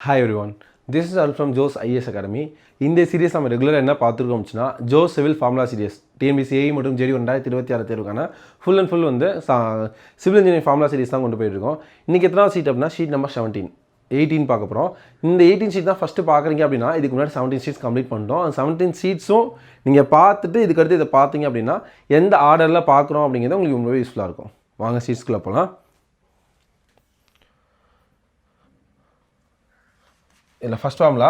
Hi everyone, this is Arun from Joe's IAS Academy. இந்த series நம்ம ரெகுலராக என்ன பார்த்துருக்கோம்னா ஜோ சிவில் ஃபார்முலா சீரிஸ் டிஎன்பிசிஏ மற்றும் ஜேடி 2026 தேர்வுக்கான ஃபுல் அண்ட் ஃபுல் வந்து சிவில் இன்ஜினியரிங் ஃபார்முலா சீரிஸ் தான் கொண்டு போயிட்டுருக்கோம். இன்றைக்கி எத்தனாவது சீட் அப்படின்னா ஷீட் நம்பர் 18 பார்க்க போகிறோம். இந்த 18 ஷீட் தான் ஃபஸ்ட்டு பார்க்குறீங்க அப்படின்னா இதுக்கு முன்னாடி 17 ஷீட்ஸ் கம்ப்ளீட் பண்ணிட்டோம். அந்த 17 ஷீட்ஸும் நீங்கள் பார்த்துட்டு இதுக்கடுத்து இதை பார்த்தீங்க அப்படின்னா எந்த ஆர்டரில் பார்க்குறோம் அப்படிங்கிறது உங்களுக்கு ரொம்பவே யூஸ்ஃபுல்லாக இருக்கும். வாங்க ஷீட்ஸ்குள்ளே போகலாம். இதில் ஃபஸ்ட் ஃபார்முலா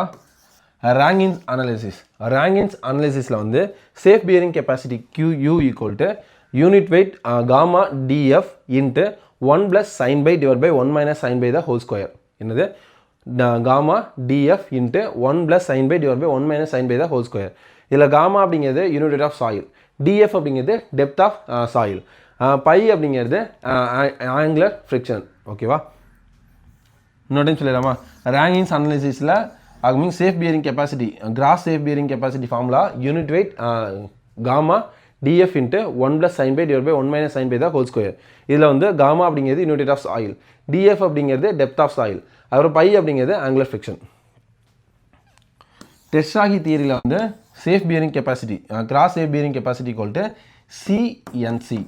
ரேங்கின்ஸ் அனாலிசிஸில் வந்து safe bearing capacity QU equal to unit weight gamma DF into 1 + sin by divided by 1 - sin by the whole square. என்னது gamma DF into 1 + sin by divided by 1 - sin by the whole square. இதில் gamma அப்படிங்கிறது unit weight of soil, DF அப்படிங்கிறது depth of soil, phi அப்படிங்கிறது angular friction. ஓகேவா, இன்னொரு time சொல்லிடலாமா? Rankine's அனாலிசிஸில் mean safe bearing capacity gross safe bearing capacity formula unit weight gamma DF into 1 + sin by divided by 1 - sin by the whole square. இதில் வந்து gamma அப்படிங்கிறது unit weight of soil, DF அப்படிங்கிறது depth of soil, அப்புறம் by அப்படிங்கிறது angular friction. டெஸ்டாகி தியரியில் வந்து safe bearing capacity gross safe bearing capacity equal to CNC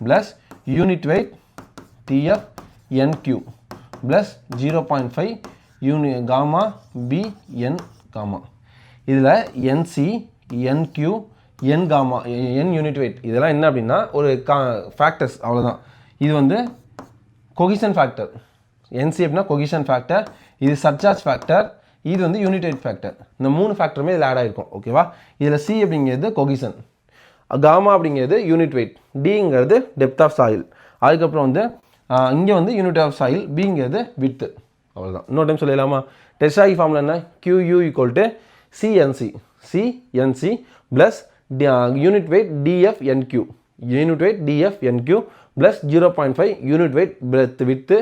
plus unit weight DF NQ plus 0.5 gamma PN gamma. இதில் NC என்கியூ என் gamma என் unit wait இதெல்லாம் என்ன அப்படின்னா ஒரு factors, அவ்வளோதான். இது வந்து கொகிஷன் ஃபேக்டர். என்சி அப்படின்னா கொகிஷன் ஃபேக்டர், இது சர்சார்ஜ் ஃபேக்டர், இது வந்து யூனிட் வெயிட் ஃபேக்டர். இந்த 3 ஃபேக்டருமே இதில் ஆட் ஆகிருக்கும். ஓகேவா, இதில் சி அப்படிங்கிறது கொகிஷன், காமா அப்படிங்கிறது யூனிட் வெயிட், டிங்கிறது டெப்த் ஆஃப் சாயில், அதுக்கப்புறம் வந்து இங்கே வந்து யூனிட் ஆஃப் சாயில், பிங்கிறது வித்து. அவ்வளோதான். இன்னொரு டைம் சொல்லிடலாமா? டெஸ்டாகி ஃபார்முலா என்ன? QU equal to CNC plus unit weight DF NQ plus 0.5 unit weight breadth width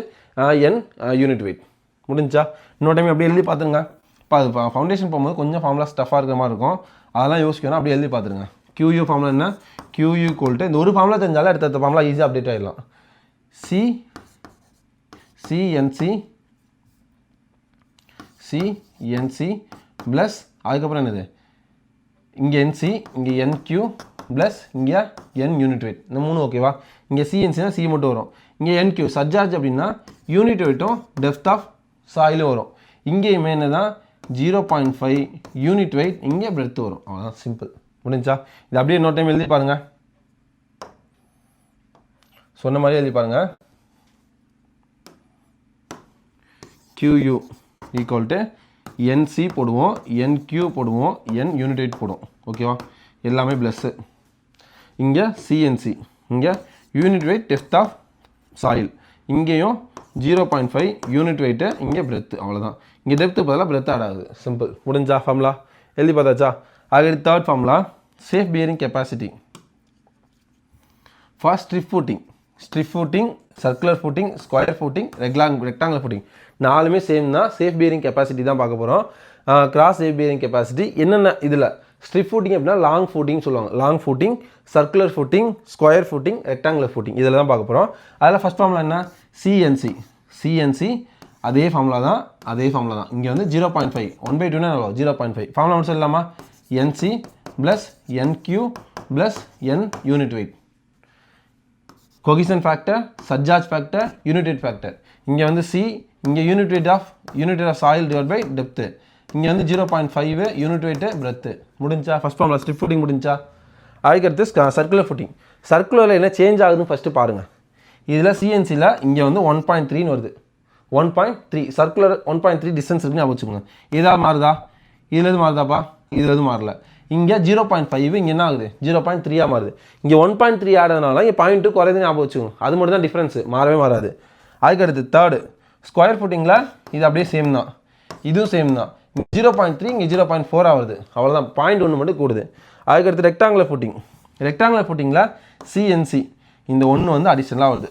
N unit weight. முடிஞ்சா? இன்னொரு டைம் அப்படியே எழுதி பார்த்துருங்க. இப்போ அது ஃபவுண்டேஷன் போகும்போது கொஞ்சம் ஃபார்முலா ஸ்டஃபாக இருக்கிற மாதிரி இருக்கும், அதெல்லாம் யோசிக்கணும். அப்படியே எழுதி பார்த்துருங்க. QU ஃபார்முலா என்ன? QU ஈக்குவல் டு இந்த ஒரு ஃபார்முலா தெரிஞ்சாலும் அடுத்த ஃபார்முலா ஈஸியாக அப்டேட் ஆகிடலாம். சிஎன்சி ப்ளஸ் அதுக்கப்புறம் என்னது இங்கே என்சி, இங்கே என்கியூ ப்ளஸ் இங்கே என் யூனிட் வெயிட். இந்த 3 ஓகேவா? இங்கே சிஎன்சினா சி மட்டும் வரும், இங்கே என்கியூ சர்சார்ஜ் அப்படின்னா யூனிட் வெயிட்டும் டெப்த் ஆஃப் சாயிலும் வரும். இங்கேயுமே என்ன தான் 0.5 யூனிட் வெயிட், இங்கே பிரெத் வரும். அவ்வளோதான், சிம்பிள். முடிஞ்சா? இது அப்படியே இன்னொரு டைம் எழுதி பாருங்கள். சொன்ன மாதிரி எழுதி பாருங்கள். QU ஈக்குவல் டு என்சி போடுவோம், என்கியூ போடுவோம், என் யூனிட் வெயிட் போடுவோம். ஓகேவா, எல்லாமே ப்ளஸ்ஸு. இங்கே சிஎன்சி, இங்கே unit weight depth of soil, இங்கேயும் 0.5 யூனிட் வெயிட்டு, இங்கே பிரெத்து. அவ்வளோதான். இங்கே டெப்த்து பதிலாக பிரெத் ஆட் ஆகுது. சிம்பிள். முடிஞ்சா? ஃபார்முலா எழுதி பார்த்தாச்சா? ஆக third formula safe bearing capacity for strip footing, circular footing, square footing, rectangular footing. 4மே சேம் தான். சேஃப் பியரிங் கெப்பாசிட்டி தான் பார்க்க போகிறோம். கிராஸ் சேஃப் பியரிங் கெப்பாசிட்டி என்னென்ன? இதில் ஸ்ட்ரிப் ஃபூட்டிங் அப்படின்னா லாங் ஃபூட்டிங் சொல்லுவாங்க. Long footing, circular footing, square footing, rectangular footing, இதில் தான் பார்க்க போகிறோம். அதில் ஃபஸ்ட் ஃபார்முலா என்ன? சிஎன்சி அதே ஃபார்முலா தான். இங்கே வந்து 0.5 1/2 0.5 ஃபார்முலா மட்டும் சொல்லலாமா? NC plus NQ plus N unit weight, cohesion factor, surcharge factor, unit weight factor. இங்கே வந்து சி, இங்கே unit weight of soil divide by depth, இங்கே வந்து 0.5 யூனிட் வெயிட்டு பிரெத்து. முடிஞ்சா? ஃபஸ்ட் ஃபார்முலா ஸ்ட்ரிப் ஃபூட்டிங் முடிஞ்சா? அதுக்கடுத்து சர்க்குலர் ஃபூட்டிங். சர்க்குலரில் என்ன change ஆகுதுன்னு ஃபஸ்ட்டு பாருங்கள். இதில் சிஎன்சியில் இங்கே வந்து 1.3ன்னு வருது. 1.3 சர்க்குலர் 1.3 டிஸ்டன்ஸ் இருக்குன்னு வச்சுக்கோங்க. இதாக மாறுதா? இதில் எது மாறுதாப்பா? இதில் எதுவும் மாறல. இங்கே 0.5 இங்கே என்ன ஆகுது? 0.3 மாறுது. இங்கே 1.3 ஆடுறதுனால இங்கே 0.2 குறையுதுன்னு ஞாபகம் வச்சுக்கோங்க. அது மட்டும் தான் டிஃப்ரென்ஸு, மாறவே மாறாது. அதுக்கடுத்து தேர்டு ஸ்கொயர் ஃபுட்டிங்கில் இது அப்படியே சேம் தான், இதுவும் சேம் தான். 0.3 இங்கே 0.4 ஆகுது. அவ்வளோதான், 0.1 மட்டும் கூடுது. அதுக்கடுத்து ரெக்டாங்குலர் ஃபுட்டிங்கில் சிஎன்சி இந்த 1 வந்து அடிஷனலாக வருது.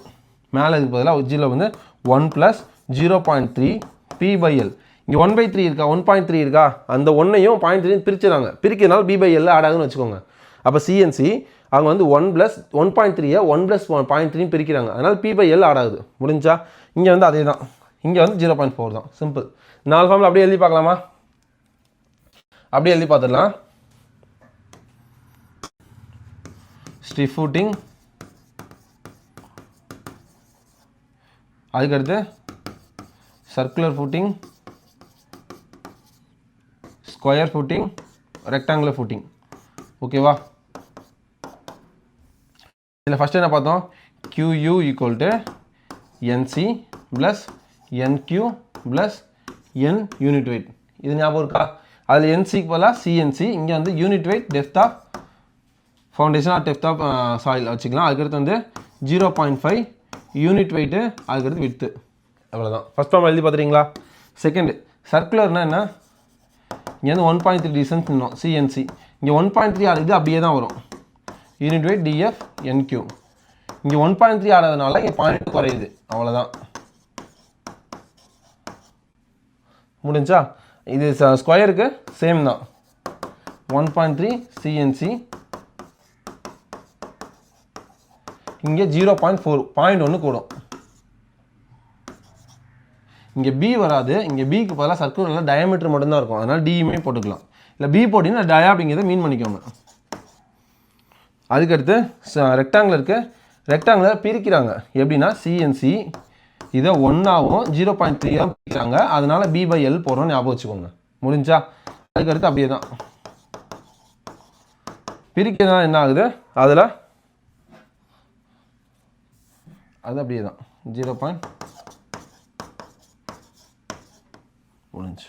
மேலே இதுக்கு பதிலாக ஜீரோ வந்து 1 + 0.3 p/l. இங்கே 1/3 இருக்கா, 1.3 இருக்கா, அந்த 1ஐயும் 0.3 பிரிச்சுறாங்க. பிரிக்கிறதுனால b/l ஆட் ஆகுதுன்னு வச்சுக்கோங்க. அப்போ சிஎன்சி அவங்க வந்து 1 + 1.3 1 + 0.3 பிரிக்கிறாங்க, அதனால் p/l ஆட் ஆகுது. முடிஞ்சா? இங்கே வந்து அதே தான். இங்கே வந்து 0.4 தான். சிம்பிள். 4 ஃபார்மில் அப்படியே எழுதி பார்க்கலாமா? அப்படியே எழுதி பார்த்துடலாம். ஸ்டிஃப் ஃபூட்டிங், அதுக்கடுத்து circular footing, square footing, rectangular footing. ஓகேவா? இதில் ஃபஸ்ட்டு என்ன பார்த்தோம்? QU equal to NC plus NQ plus N unit weight. இது ஞாபகம் இருக்கா? அதில் NCக்கு பதிலாக CNC, இங்கே வந்து unit weight depth of foundation or depth of soil வச்சுக்கலாம். அதுக்கடுத்து வந்து 0.5 யூனிட் வெயிட்டு, அதுக்கடுத்து வித்து. அவ்வளோதான். ஃபஸ்ட் ஃபார்ம் எழுதி பார்த்துறீங்களா? செகண்டு சர்க்குலர்னால் என்ன? இங்கே வந்து 1.3 டிஸ்டன்ஸ் இன்னும் CNC, இங்கே 1.3 ஆடுது அப்படியே தான் வரும். Unit wait DF NQ. இங்கே 1.3 ஆடுறதுனால இங்கே 0.2 குறையுது. அவ்வளோதான். முடிஞ்சா? இது ஸ்கொயருக்கு சேம் தான். 1.3 CNC, இங்கே 0.4 0.1 கூடும். இங்கே B வராது. இங்கே Bக்கு பதிலாக சர்க்குலரில் டயாமீட்டர் மட்டும்தான் இருக்கும். அதனால் டியுமே போட்டுக்கலாம். இல்லை B போட்டிங்கன்னா டயா அப்படிங்கிறத மீன் பண்ணிக்கோங்க. அதுக்கடுத்து ரெக்டாங்குலருக்கு ரெக்டாங்குலர் பிரிக்கிறாங்க. எப்படின்னா CNC இதை 1ஆகவும் 0.3ஆகவும் பிரிக்கிறாங்க. அதனால B/L போடுறோம்னு ஞாபகம் வச்சுக்கோங்க. முடிஞ்சா? அதுக்கடுத்து அப்படியே தான் பிரிக்கிறதுனால என்ன ஆகுது? அதில் அது அப்படியே தான் 0. முடிஞ்சு.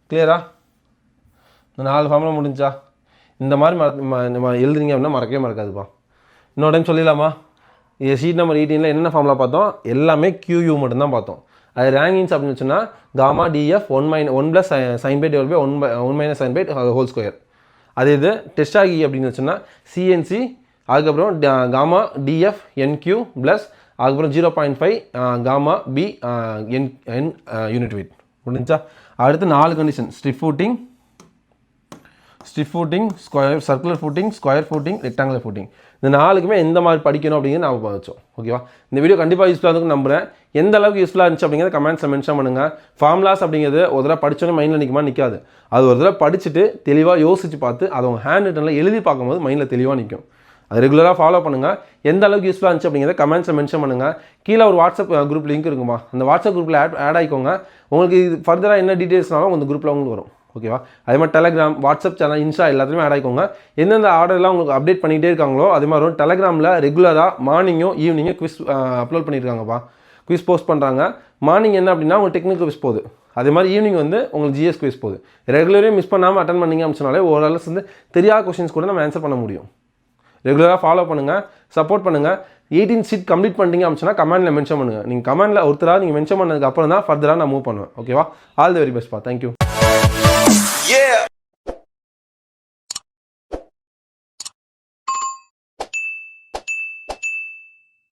கிளியரா? இந்த 4 ஃபார்முலா முடிஞ்சா? இந்த மாதிரி எழுதுறீங்க அப்படின்னா மறக்கவே மறக்காதுப்பா. இன்னொரு டைம் சொல்லிடலாமா? இது ஷீட் நம்பர் 18 என்னென்ன ஃபார்முலா பார்த்தோம்? எல்லாமே QU மட்டும்தான் பார்த்தோம். அது ரேங்கிங்ஸ் அப்படின்னு வச்சுன்னா gamma DF 1 plus sine phi divide by 1 minus sine phi whole square. அது இது டெஸ்ட் ஆகி அப்படின்னு வச்சுன்னா CNC, அதுக்கப்புறம் காமா DF NQ ப்ளஸ் அதுக்கப்புறம் 0.5 gamma B N unit weight. முடிஞ்சா? அடுத்து 4 condition: strip footing, square circular footing, square footing, rectangular footing. இந்த 4க்குமே எந்த மாதிரி படிக்கணும் அப்படிங்கிறது நான் வச்சோம். ஓகேவா? இந்த வீடியோ கண்டிப்பாக யூஸ்ஃபுல்லாக இருக்குன்னு நம்புறேன். எந்த அளவுக்கு யூஸ்ஃபுல்லாக இருந்துச்சு அப்படிங்கிறத கமெண்ட்ஸில் மென்ஷன் பண்ணுங்கள். ஃபார்முலாஸ் அப்படிங்கிறது ஒரு தடவை படித்தோன்னே மைண்டில் நிற்காது. அது ஒரு தடவை படிச்சுட்டு தெளிவாக யோசிச்சு பார்த்து அதை உங்கள் ஹேண்ட் ரிட்டனில் எழுதி பார்க்கும்போது மைண்டில் தெளிவாக நிற்கும். அது ரெகுலராக ஃபாலோ பண்ணுங்கள். எந்த அளவுக்கு யூஸ்ஃபுல்லாக இருந்துச்சு அப்படிங்கிறத கமெண்ட்ஸில் மென்ஷன் பண்ணுங்கள். கீழே ஒரு வாட்ஸ்அப் குரூப் லிங்க் இருக்குமா? அந்த வாட்ஸ்அப் குரூப்பில் ஆட் ஆகிக்கோங்க. உங்களுக்கு இது ஃபர்தராக என்ன டீட்டெயில்ஸ்னாலும் அந்த குரூப்பில் உங்களுக்கு வரும். ஓகேவா? அதே மாதிரி டெலகிராம், வாட்ஸ்அப் சேனல், இன்ஸ்டா எல்லாத்துலேயுமே ஆட் ஆகிக்கோங்க. எந்தெந்த ஆர்டர்லாம் உங்களுக்கு அப்டேட் பண்ணிகிட்டே இருக்காங்களோ அதே மாதிரி வரும். டெலகிராமில் ரெகுலராக மார்னிங்கும் ஈவினிங்கும் குவிஸ் அப்லோட் பண்ணியிருக்காங்கப்பா. குவிஸ் போஸ்ட் பண்ணுறாங்க. மார்னிங் என்ன அப்படின்னா உங்களுக்கு டெக்னிக்கல் குவிஸ் போகுது. அதே மாதிரி ஈவினிங் வந்து உங்களுக்கு GS குவிஸ் போகுது. ரெகுலரே மிஸ் பண்ணாமல் அட்டன் பண்ணிங்க அப்படின்னு சொன்னாலே ஓரளவு வந்து தெரியாத கொஸ்டின்ஸ் கூட நம்ம ஆன்சர் பண்ண முடியும். ரெகுலராக ஃபாலோ பண்ணுங்கள், சப்போர்ட் பண்ணுங்கள். 18 சீட் கம்ப்ளீட் பண்ணிட்டீங்க அப்படின்னா கமெண்ட்டில் மென்ஷன் பண்ணுங்கள். நீங்கள் கமெண்ட்டில் ஒருத்தராக நீங்கள் மென்ஷன் பண்ணதுக்கு அப்புறம் தான் ஃபர்தராக நான் மூவ் பண்ணுவேன். ஓகேவா? ஆல் தி வெரி பெஸ்ட்பா. தேங்க்யூ.